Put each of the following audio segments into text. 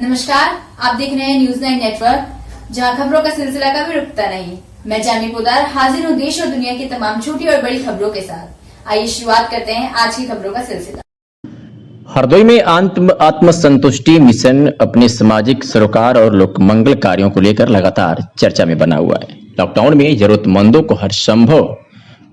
नमस्कार, आप देख रहे हैं न्यूज 9 नेटवर्क, जहां खबरों का सिलसिला कभी रुकता नहीं। मैं जानी पोदार हाजिर हूं देश और दुनिया की तमाम छोटी और बड़ी खबरों के साथ। आइए शुरुआत करते हैं आज की खबरों का सिलसिला। हरदोई में आत्मसंतुष्टि मिशन अपने सामाजिक सरोकार और लोक मंगल कार्यों को लेकर लगातार चर्चा में बना हुआ है। लॉकडाउन में जरूरतमंदों को हर संभव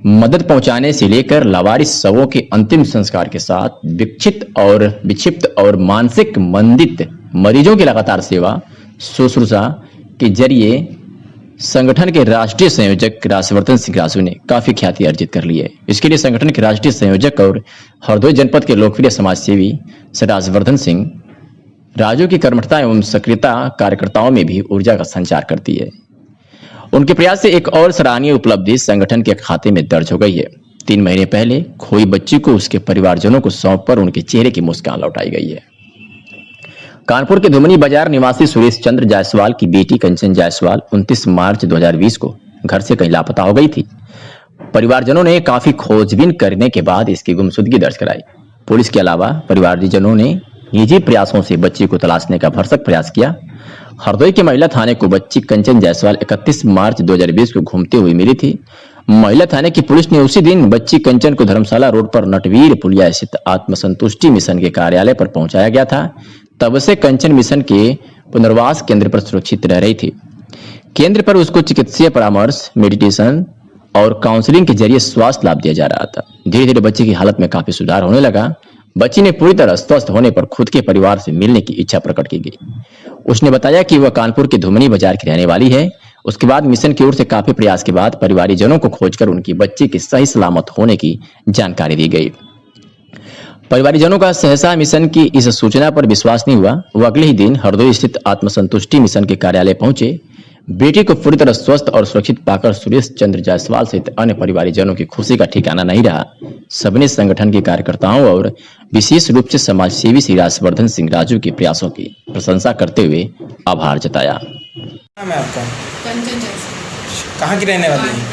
मदद पहुंचाने से लेकर लावारिस शवों के अंतिम संस्कार के साथ विक्षिप्त और मानसिक मंदित मरीजों की लगातार सेवा शुश्रूषा के जरिए संगठन के राष्ट्रीय संयोजक राजवर्धन सिंह राजू ने काफी ख्याति अर्जित कर ली है। इसके लिए संगठन के राष्ट्रीय संयोजक और हरदोई जनपद के लोकप्रिय समाज सेवी राजवर्धन सिंह राजू की कर्मठता एवं सक्रियता कार्यकर्ताओं में भी ऊर्जा का संचार करती है। उनके प्रयास से एक और सराहनीय उपलब्धि संगठन के खाते में दर्ज हो गई है। 3 महीने पहले खोई बच्ची को उसके परिवारजनों को सौंप कर उनके चेहरे की मुस्कान लौटाई गई है। कानपुर के धुमनी बाजार निवासी सुरेश चंद्र जायसवाल की बेटी कंचन जायसवाल 29 मार्च 2020 को घर से कहीं लापता हो गई थी। परिवारजनों ने काफी खोजबीन करने के बाद इसकी गुमशुदगी दर्ज कराई। पुलिस के अलावा परिवारजनों ने निजी प्रयासों से बच्ची को तलाशने का भरसक प्रयास किया। हरदोई के महिला थाने को बच्ची कंचन जायसवाल 31 मार्च 2020 को घूमते हुए मिली थी। महिला थाने की पुलिस ने उसी दिन बच्ची कंचन को धर्मशाला रोड पर नटवीर पुलिया स्थित आत्मसंतुष्टि मिशन के कार्यालय पर पहुंचाया गया था। तब से कंचन मिशन के पुनर्वास केंद्र पर सुरक्षित रह रही थी। केंद्र पर उसको चिकित्सीय परामर्श, मेडिटेशन और काउंसलिंग के जरिए स्वास्थ्य लाभ दिया जा रहा था। धीरे धीरे बच्ची की हालत में काफी सुधार होने लगा। बच्ची ने पूरी तरह स्वस्थ होने पर खुद के परिवार से मिलने की इच्छा प्रकट की गई। उसने बताया कि वह कानपुर के धुमनी बाजार की रहने वाली है। उसके बाद मिशन की ओर से काफी प्रयास के बाद परिवारजनों को खोजकर उनकी बच्ची की सही सलामत होने की जानकारी दी गई। परिवारजनों का सहसा मिशन की इस सूचना पर विश्वास नहीं हुआ। वो अगले ही दिन हरदोई स्थित आत्मसंतुष्टि मिशन के कार्यालय पहुंचे। बेटी को पूरी तरह स्वस्थ और सुरक्षित पाकर सुरेश चंद्र जायसवाल सहित अन्य परिवारजनों की खुशी का ठिकाना नहीं रहा। सबने संगठन के कार्यकर्ताओं और विशेष रूप से समाज सेवी श्री राजवर्धन सिंह राजू के प्रयासों की प्रशंसा करते हुए आभार जताया। नाम है आपका? कंचन जायसवाल। कहाँ की रहने वाली है?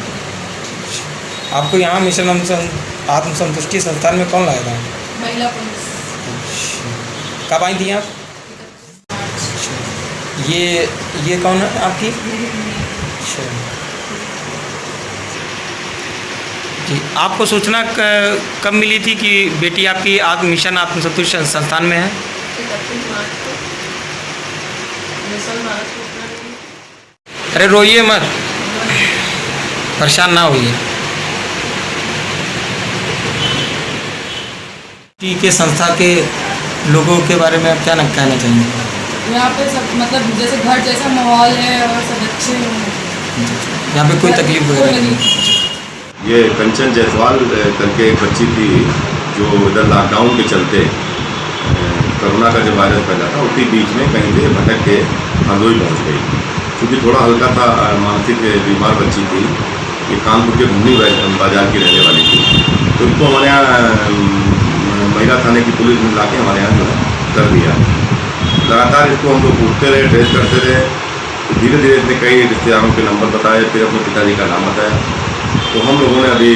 आपको यहाँ मिशन आत्मसंतुष्टि संस्थान में कौन लाया था? महिला पुलिस। कब आई थी आप? ये कौन है आपकी? जी, आपको सूचना कब मिली थी कि बेटी आपकी मिशन आत्मसंतुष्टि संस्थान में है? अरे रोइए मत, परेशान ना होइए। के संस्था के लोगों के बारे में आप क्या कहना चाहेंगे? यहाँ पे सब मतलब जैसे घर जैसा माहौल है और सब अच्छे हैं। यहाँ पे कोई तकलीफ वगैरह नहीं? ये कंचन जायसवाल करके एक बच्ची थी जो इधर लॉकडाउन के चलते कोरोना का जो वायरस फैला था उसी बीच में कहीं से भटक के हरदोई पहुँच गई। क्योंकि थोड़ा हल्का था, मानसिक बीमार बच्ची थी। ये कानपुर के धुमनी बाजार की रहने वाली थी। तो इनको हमारे यहाँ महिला थाने की पुलिस ने ला के हमारे यहाँ जो है कर दिया। लगातार इसको हम लोग पूछते रहे, ट्रेस करते रहे। तो धीरे धीरे इसने कई रिश्तेदारों के नंबर बताए, फिर अपने पिताजी का नाम बताया। तो हम लोगों ने अभी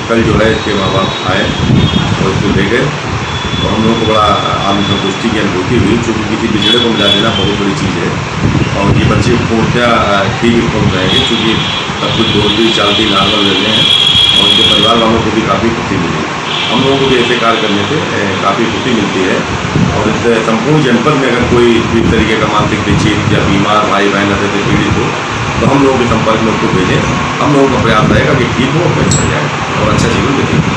कल जो है इसके माँ बाप आए और इसको ले गए और हम लोगों को बड़ा आत्मसंतुष्टि की अनुभूति हुई। चूँकि किसी बिछड़े को मिला देना बहुत बड़ी चीज़ है और ये बच्चे पूर्णतया ठीक पहुँच जाएंगे, चूँकि सब कुछ बोलती चालती नॉर्मल रहते हैं और उनके परिवार वालों को भी काफ़ी खुशी मिली। हम लोगों को भी ऐसे कार्य करने से काफ़ी खुशी मिलती है। और इस संपूर्ण जनपद में अगर कोई इस तरीके का मानसिक विक्षेप या बीमार भाई बहन ऐसे पीड़ित हो तो हम लोगों के संपर्क में उसको भेजें। हम लोगों का प्रयास रहेगा कि ठीक हो, अच्छा जाए और अच्छा जीवन व्यतीत हो।